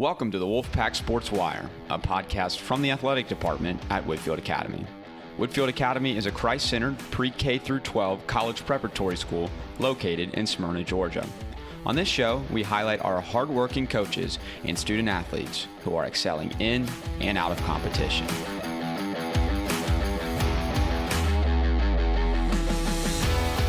Welcome to the WolfPack Sports Wire, a podcast from the athletic department at Whitefield Academy. Whitefield Academy is a Christ-centered pre-K through 12 college preparatory school located in Smyrna, Georgia. On this show, we highlight our hardworking coaches and student athletes who are excelling in and out of competition.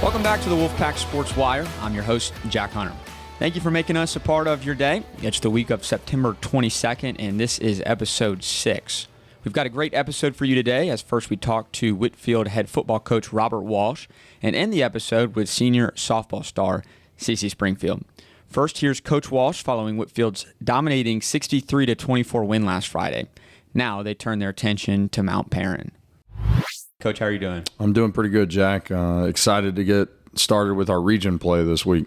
Welcome back to the WolfPack Sports Wire. I'm your host, Jack Hunter. Thank you for making us a part of your day. It's the week of September 22nd, and this is episode 6. We've got a great episode for you today, as first we talk to Whitefield head football coach Robert Walsh, and end the episode with senior softball star Cece Springfield. First, here's Coach Walsh following Whitefield's dominating 63-24 win last Friday. Now they turn their attention to Mount Perrin. Coach, how are you doing? I'm doing pretty good, Jack. Excited to get started with our region play this week.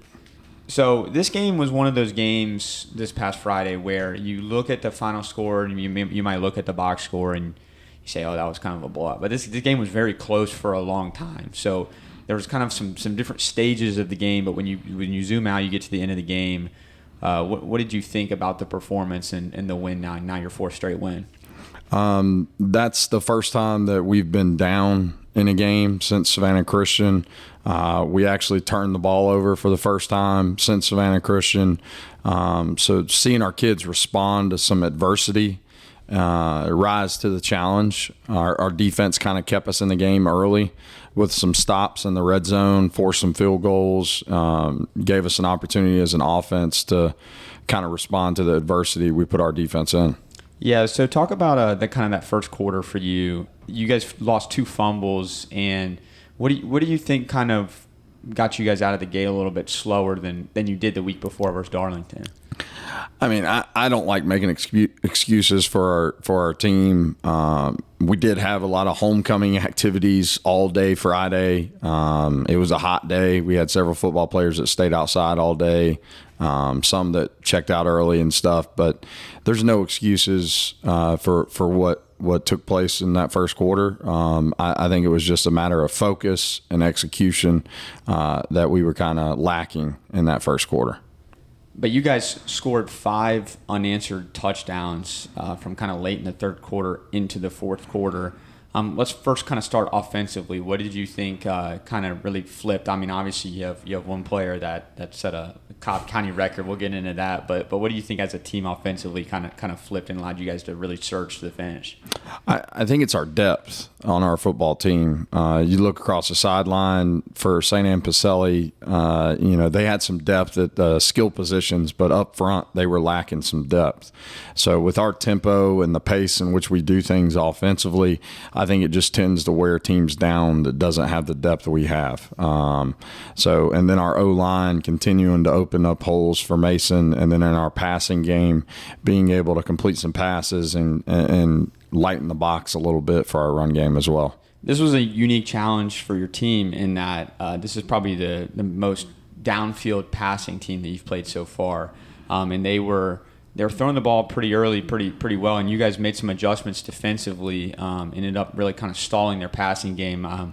So this game was one of those games this past Friday where you look at the final score and you might look at the box score and you say, oh, that was kind of a blowout. But this game was very close for a long time. So there was kind of some different stages of the game. But when you zoom out, you get to the end of the game. What did you think about the performance and the win now your fourth straight win? That's the first time that we've been down in a game since Savannah Christian. We actually turned the ball over for the first time since Savannah Christian. So seeing our kids respond to some adversity, rise to the challenge. Our defense kind of kept us in the game early with some stops in the red zone, forced some field goals, gave us an opportunity as an offense to kind of respond to the adversity we put our defense in. Yeah, so talk about the kind of that first quarter for you. You guys lost 2 fumbles, and what do you think kind of got you guys out of the gate a little bit slower than you did the week before versus Darlington? I mean, I don't like making excuses for our team. We did have a lot of homecoming activities all day Friday. It was a hot day. We had several football players that stayed outside all day, some that checked out early and stuff. But there's no excuses for what took place in that first quarter. I think it was just a matter of focus and execution that we were kind of lacking in that first quarter. But you guys scored 5 unanswered touchdowns from kind of late in the third quarter into the fourth quarter. Let's first kind of start offensively. What did you think kind of really flipped? I mean, obviously you have one player that set a Cobb County record. We'll get into that. But what do you think as a team offensively kind of flipped and allowed you guys to really surge to the finish? I think it's our depth on our football team. You look across the sideline for St. Anne-Pacelli, they had some depth at the skill positions, but up front they were lacking some depth. So with our tempo and the pace in which we do things offensively, I think it just tends to wear teams down that doesn't have the depth we have. And then our O-line continuing to open up holes for Mason, and then in our passing game, being able to complete some passes and lighten the box a little bit for our run game as well. This was a unique challenge for your team in that this is probably the most downfield passing team that you've played so far, and they were throwing the ball pretty early, pretty well, and you guys made some adjustments defensively, ended up really kind of stalling their passing game.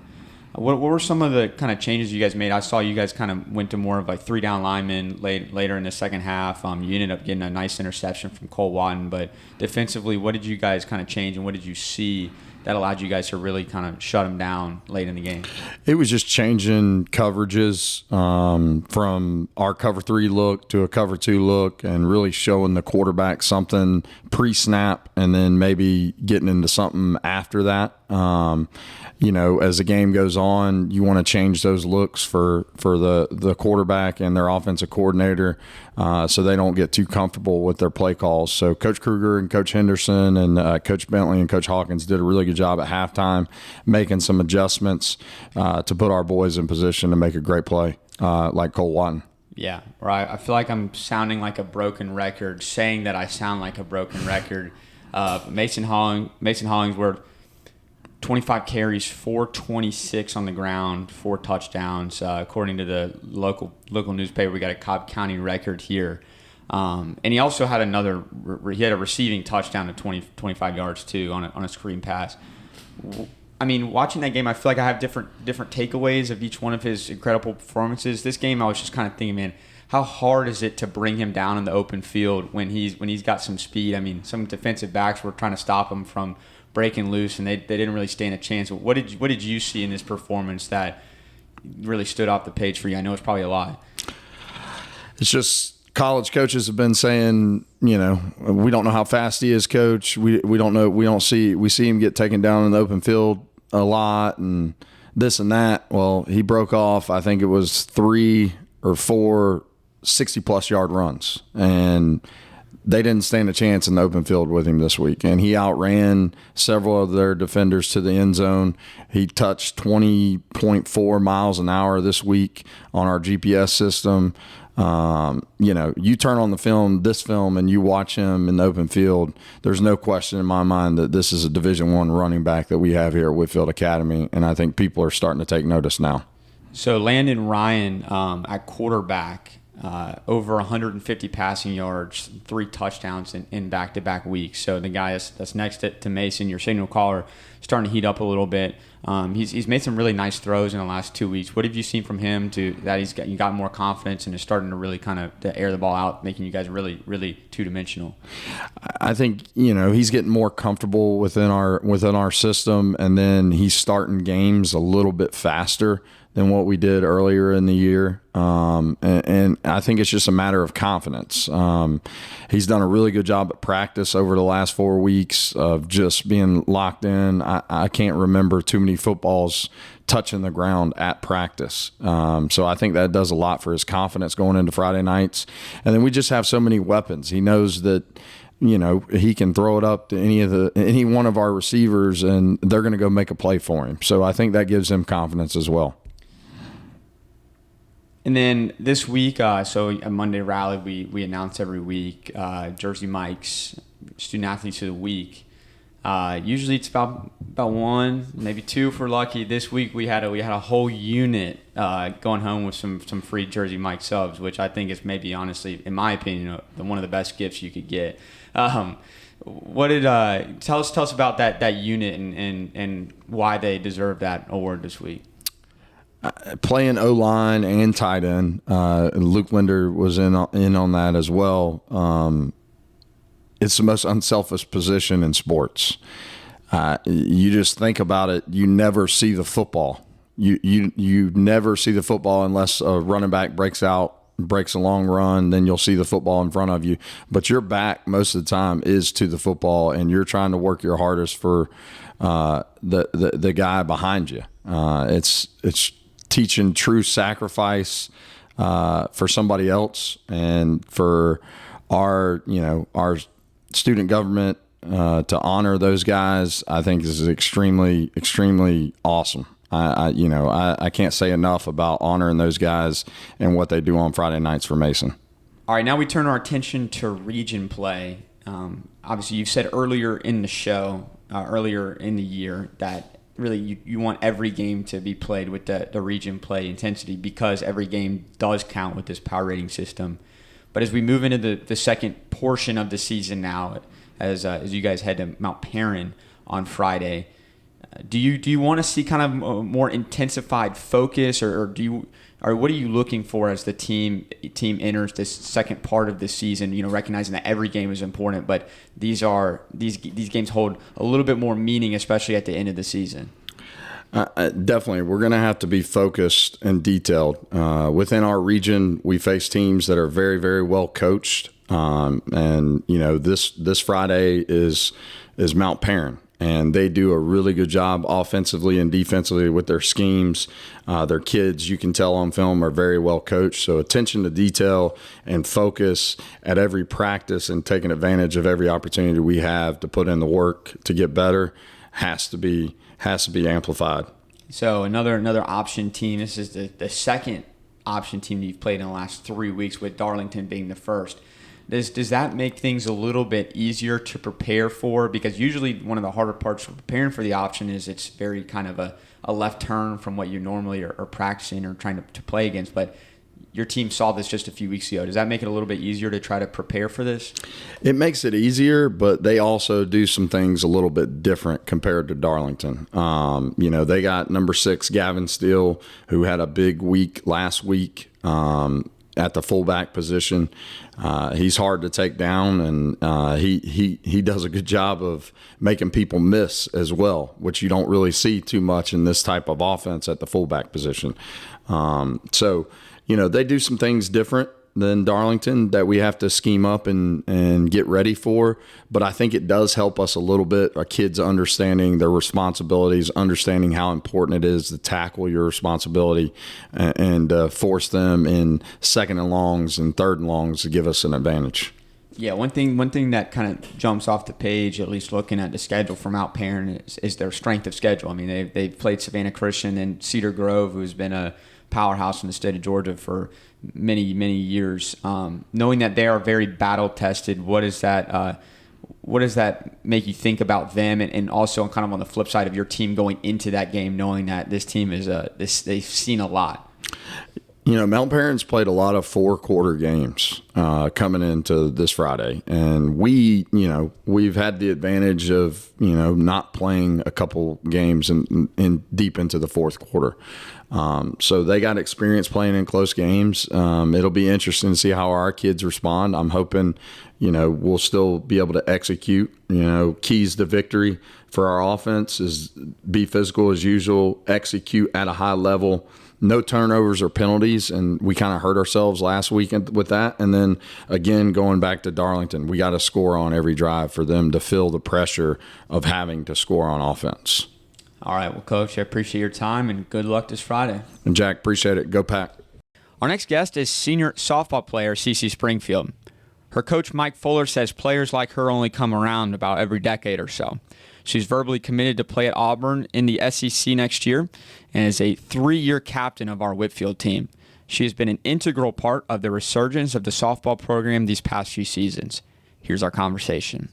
What were some of the kind of changes you guys made? I saw you guys kind of went to more of like 3-down linemen later in the second half. You ended up getting a nice interception from Cole Watton, but defensively, what did you guys kind of change, and what did you see that allowed you guys to really kind of shut them down late in the game? It was just changing coverages from our cover 3 look to a cover 2 look, and really showing the quarterback something pre-snap and then maybe getting into something after that. As the game goes on, you want to change those looks for the quarterback and their offensive coordinator so they don't get too comfortable with their play calls. So Coach Kruger and Coach Henderson and Coach Bentley and Coach Hawkins did a really good job at halftime making some adjustments to put our boys in position to make a great play like Cole Watton. Yeah, right. I feel like I'm sounding like a broken record, saying that I sound like a broken record. Mason Hollingsworth, 25 carries, 426 on the ground, 4 touchdowns. According to the local newspaper, we got a Cobb County record here. And he also had he had a receiving touchdown of 25 yards too on a screen pass. I mean, watching that game, I feel like I have different takeaways of each one of his incredible performances. This game, I was just kind of thinking, man, how hard is it to bring him down in the open field when he's got some speed? I mean, some defensive backs were trying to stop him from breaking loose, and they didn't really stand a chance. What did you see in this performance that really stood off the page for you? I know it's probably a lot. It's just college coaches have been saying, we don't know how fast he is, coach. We don't know. We see him get taken down in the open field a lot and this and that. Well, he broke off, I think it was 3 or 4 60-plus yard runs, and they didn't stand a chance in the open field with him this week. And he outran several of their defenders to the end zone. He touched 20.4 miles an hour this week on our GPS system. You turn on this film, and you watch him in the open field. There's no question in my mind that this is a Division I running back that we have here at Whitefield Academy, and I think people are starting to take notice now. So Landon Ryan at quarterback, over 150 passing yards, 3 touchdowns in back-to-back weeks. So the guy that's next to Mason, your signal caller, starting to heat up a little bit. He's made some really nice throws in the last 2 weeks. What have you seen from him that he's got more confidence and is starting to really kind of to air the ball out, making you guys really, really two-dimensional? I think he's getting more comfortable within our system, and then he's starting games a little bit faster than what we did earlier in the year. And I think it's just a matter of confidence. He's done a really good job at practice over the last 4 weeks of just being locked in. I can't remember too many footballs touching the ground at practice. So I think that does a lot for his confidence going into Friday nights. And then we just have so many weapons. He knows that he can throw it up to any one of our receivers, and they're going to go make a play for him. So I think that gives him confidence as well. And then this week, so a Monday rally, we announce every week Jersey Mike's student athletes of the week. Usually it's about 1, maybe 2 if we're lucky. This week we had a whole unit going home with some free Jersey Mike subs, which I think is maybe, honestly, in my opinion, one of the best gifts you could get. What did tell us about that unit and why they deserve that award this week? Playing O-line and tight end. Luke Linder was in on that as well. It's the most unselfish position in sports. You just think about it. You never see the football. You never see the football unless a running back breaks a long run, then you'll see the football in front of you. But your back most of the time is to the football, and you're trying to work your hardest for the guy behind you. It's teaching true sacrifice for somebody else, and for our student government to honor those guys, I think is extremely, extremely awesome. I can't say enough about honoring those guys and what they do on Friday nights for Mason. All right, now we turn our attention to region play. Obviously, you've said earlier in the show, earlier in the year, that really you want every game to be played with the region play intensity, because every game does count with this power rating system. But as we move into the second portion of the season now, as you guys head to Mount Perrin on Friday, do you want to see kind of a more intensified focus, or what are you looking for as the team enters this second part of the season? Recognizing that every game is important, but these games hold a little bit more meaning, especially at the end of the season. Definitely, we're going to have to be focused and detailed. Within our region, we face teams that are very, very well coached, and this Friday is Mount Perrin. And they do a really good job offensively and defensively with their schemes. Their kids, you can tell on film, are very well coached. So attention to detail and focus at every practice, and taking advantage of every opportunity we have to put in the work to get better has to be amplified. So another option team. This is the second option team that you've played in the last 3 weeks, with Darlington being the first. Does that make things a little bit easier to prepare for? Because usually one of the harder parts for preparing for the option is it's very kind of a left turn from what you normally are practicing or trying to play against. But your team saw this just a few weeks ago. Does that make it a little bit easier to try to prepare for this? It makes it easier, but they also do some things a little bit different compared to Darlington. They got number 6 Gavin Steele, who had a big week last week. at the fullback position. He's hard to take down, and he does a good job of making people miss as well, which you don't really see too much in this type of offense at the fullback position. So, they do some things different than Darlington that we have to scheme up and get ready for. But I think it does help us a little bit, our kids understanding their responsibilities, understanding how important it is to tackle your responsibility and force them in second and longs and third and longs to give us an advantage. Yeah, one thing that kind of jumps off the page, at least looking at the schedule from Mount Perrin, is their strength of schedule. I mean, they've played Savannah Christian and Cedar Grove, who's been a powerhouse in the state of Georgia for many years. Knowing that they are very battle tested, what does that make you think about them, and also kind of on the flip side of your team going into that game, knowing that this team is they've seen a lot? Mount Perrin's played a lot of 4-quarter games coming into this Friday, and we've had the advantage of not playing a couple games in deep into the fourth quarter. So they got experience playing in close games. It'll be interesting to see how our kids respond. I'm hoping we'll still be able to execute. Keys to victory for our offense is be physical as usual, execute at a high level. No turnovers or penalties, and we kind of hurt ourselves last weekend with that. And then, again, going back to Darlington, we got to score on every drive for them to feel the pressure of having to score on offense. All right, well, Coach, I appreciate your time, and good luck this Friday. And, Jack, appreciate it. Go Pack. Our next guest is senior softball player Cece Springfield. Her coach, Mike Fuller, says players like her only come around about every decade or so. She's verbally committed to play at Auburn in the SEC next year and is a 3-year captain of our Whitefield team. She has been an integral part of the resurgence of the softball program these past few seasons. Here's our conversation.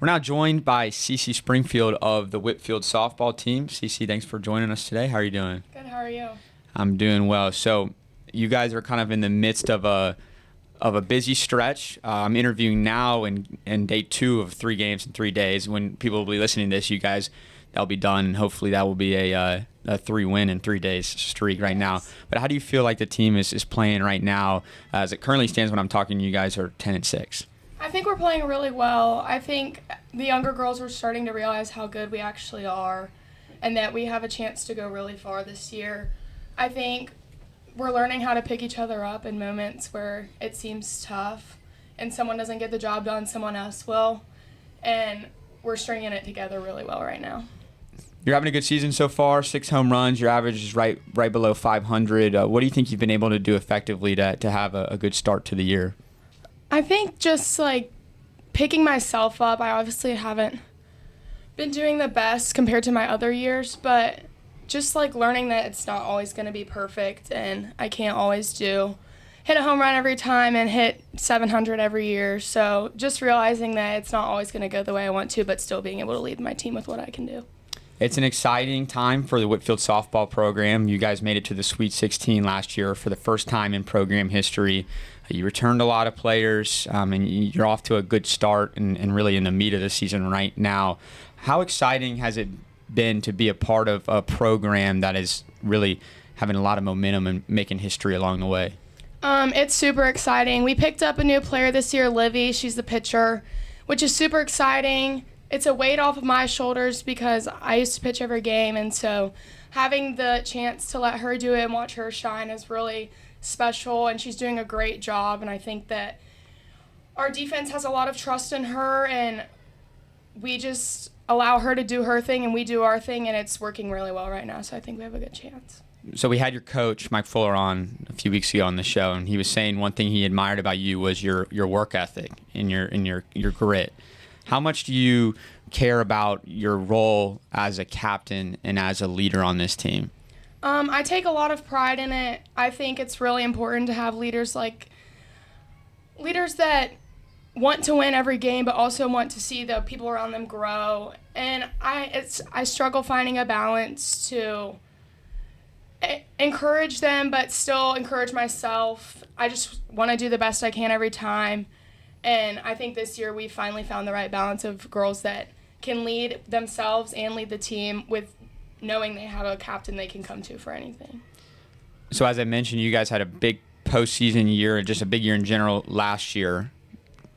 We're now joined by Cece Springfield of the Whitefield softball team. Cece, thanks for joining us today. How are you doing? Good. How are you? I'm doing well. So you guys are kind of in the midst of a busy stretch. I'm interviewing now in day 2 of 3 games in 3 days. When people will be listening to this, you guys, that'll be done. Hopefully that will be a 3-win in 3 days streak right now. But how do you feel like the team is playing right now? As it currently stands when I'm talking to you guys are 10-6. I think we're playing really well. I think the younger girls are starting to realize how good we actually are and that we have a chance to go really far this year. I think we're learning how to pick each other up in moments where it seems tough and someone doesn't get the job done, someone else will. And we're stringing it together really well right now. You're having a good season so far, 6 home runs. Your average is right below 500. What do you think you've been able to do effectively to have a good start to the year? I think just picking myself up. I obviously haven't been doing the best compared to my other years, but just learning that it's not always going to be perfect and I can't always hit a home run every time and hit 700 every year. So just realizing that it's not always going to go the way I want to, but still being able to lead my team with what I can do. It's an exciting time for the Whitefield softball program. You guys made it to the Sweet 16 last year for the first time in program history. You returned a lot of players, and you're off to a good start and really in the meat of the season right now. How exciting has it been to be a part of a program that is really having a lot of momentum and making history along the way? It's super exciting. We picked up a new player this year, Livy. She's the pitcher, which is super exciting. It's a weight off of my shoulders because I used to pitch every game, and so having the chance to let her do it and watch her shine is really special, and she's doing a great job. And I think that our defense has a lot of trust in her, and we just allow her to do her thing and we do our thing, and it's working really well right now, so I think we have a good chance. So we had your coach, Mike Fuller, on a few weeks ago on the show, and he was saying one thing he admired about you was your work ethic and your grit. How much do you care about your role as a captain and as a leader on this team? I take a lot of pride in it. I think it's really important to have leaders that want to win every game, but also want to see the people around them grow. And I struggle finding a balance to encourage them, but still encourage myself. I just want to do the best I can every time. And I think this year we finally found the right balance of girls that can lead themselves and lead the team with knowing they have a captain they can come to for anything. So as I mentioned, you guys had a big postseason year, just a big year in general last year.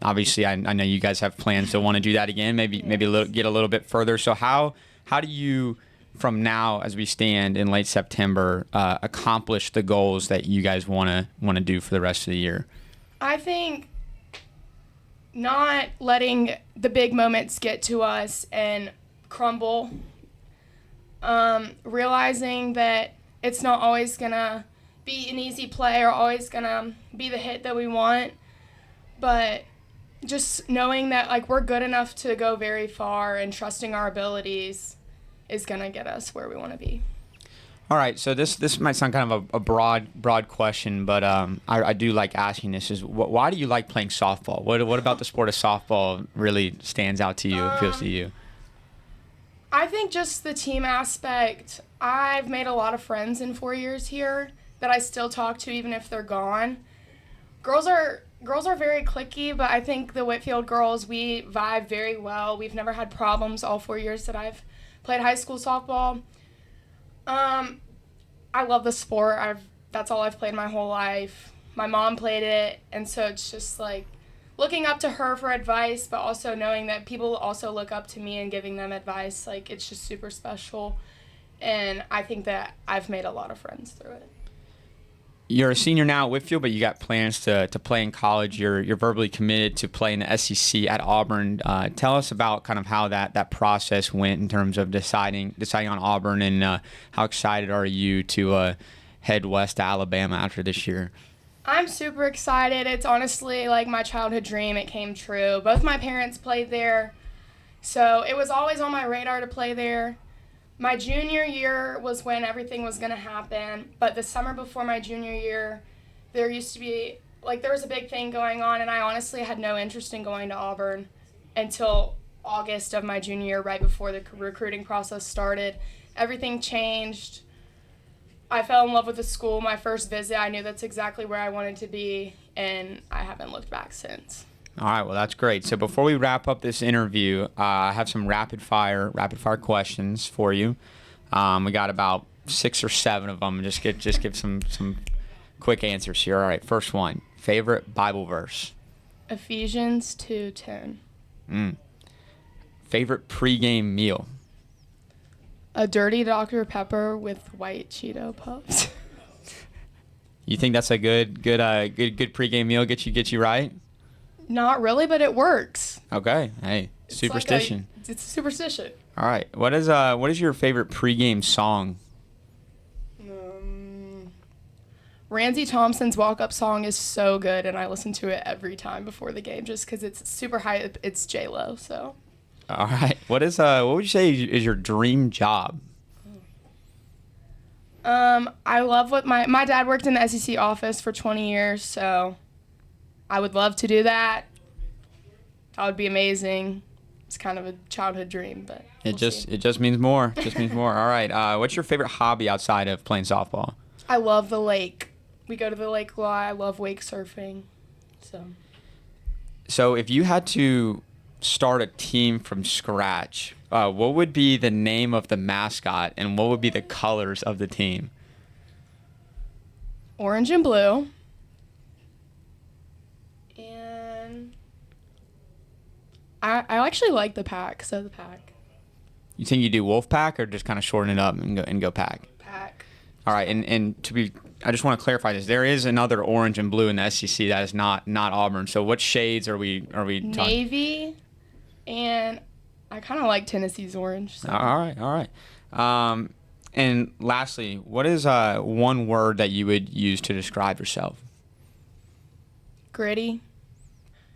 Obviously, I know you guys have plans to want to do that again, maybe get a little bit further. So how do you, from now as we stand in late September, accomplish the goals that you guys want to do for the rest of the year? I think not letting the big moments get to us and crumble. Realizing that it's not always going to be an easy play or always going to be the hit that we want, but just knowing that like we're good enough to go very far and trusting our abilities is going to get us where we want to be. All right, so this might sound kind of a broad question, but I do like asking this. Is why do you like playing softball? What about the sport of softball really stands out to you, appeals to you? I think just the team aspect. I've made a lot of friends in 4 years here that I still talk to even if they're gone. Girls are very cliquey, but I think the Whitefield girls, we vibe very well. We've never had problems all 4 years that I've played high school softball. I love the sport. That's all I've played my whole life. My mom played it, and so it's just like looking up to her for advice, but also knowing that people also look up to me and giving them advice. Like, it's just super special, and I think that I've made a lot of friends through it. You're a senior now at Whitefield, but you got plans to play in college. You're verbally committed to play in the SEC at Auburn. Tell us about kind of how that process went in terms of deciding on Auburn, and how excited are you to head west to Alabama after this year? I'm super excited. It's honestly like my childhood dream. It came true. Both my parents played there, so it was always on my radar to play there. My junior year was when everything was going to happen, but the summer before my junior year, there was a big thing going on, and I honestly had no interest in going to Auburn until August of my junior year, right before the recruiting process started. Everything changed. I fell in love with the school. My first visit, I knew that's exactly where I wanted to be, and I haven't looked back since. All right, well, that's great. So before we wrap up this interview, I have some rapid fire questions for you. We got about 6 or 7 of them. Just give some quick answers here. All right, first one. Favorite Bible verse? Ephesians 2:10. Favorite pregame meal? A dirty Dr. Pepper with white Cheeto puffs. You think that's a good pregame meal? Get you right? Not really, but it works. Okay. Hey, superstition. It's a superstition. All right. What is your favorite pregame song? Ramsey Thompson's walk-up song is so good, and I listen to it every time before the game just because it's super high. It's J-Lo, so. All right. What would you say is your dream job? I love what my dad worked in the SEC office for 20 years, so I would love to do that. That would be amazing. It's kind of a childhood dream, but it just means more. It just means more. All right. What's your favorite hobby outside of playing softball? I love the lake. We go to the lake a lot. I love wake surfing. So if you had to start a team from scratch, what would be the name of the mascot, and what would be the colors of the team? Orange and blue. And I actually like the pack, so the pack. You think you do WolfPack, or just kind of shorten it up and go pack? Pack. All right, and I just want to clarify this. There is another orange and blue in the SEC that is not Auburn. So what shades are we talking? Navy, and I kind of like Tennessee's orange. So. All right. And lastly, what is one word that you would use to describe yourself? Gritty.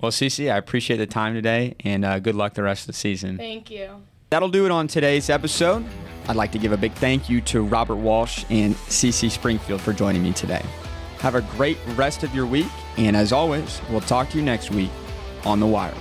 Well, Cece, I appreciate the time today, and good luck the rest of the season. Thank you. That'll do it on today's episode. I'd like to give a big thank you to Robert Walsh and Cece Springfield for joining me today. Have a great rest of your week, and as always, we'll talk to you next week on The Wire.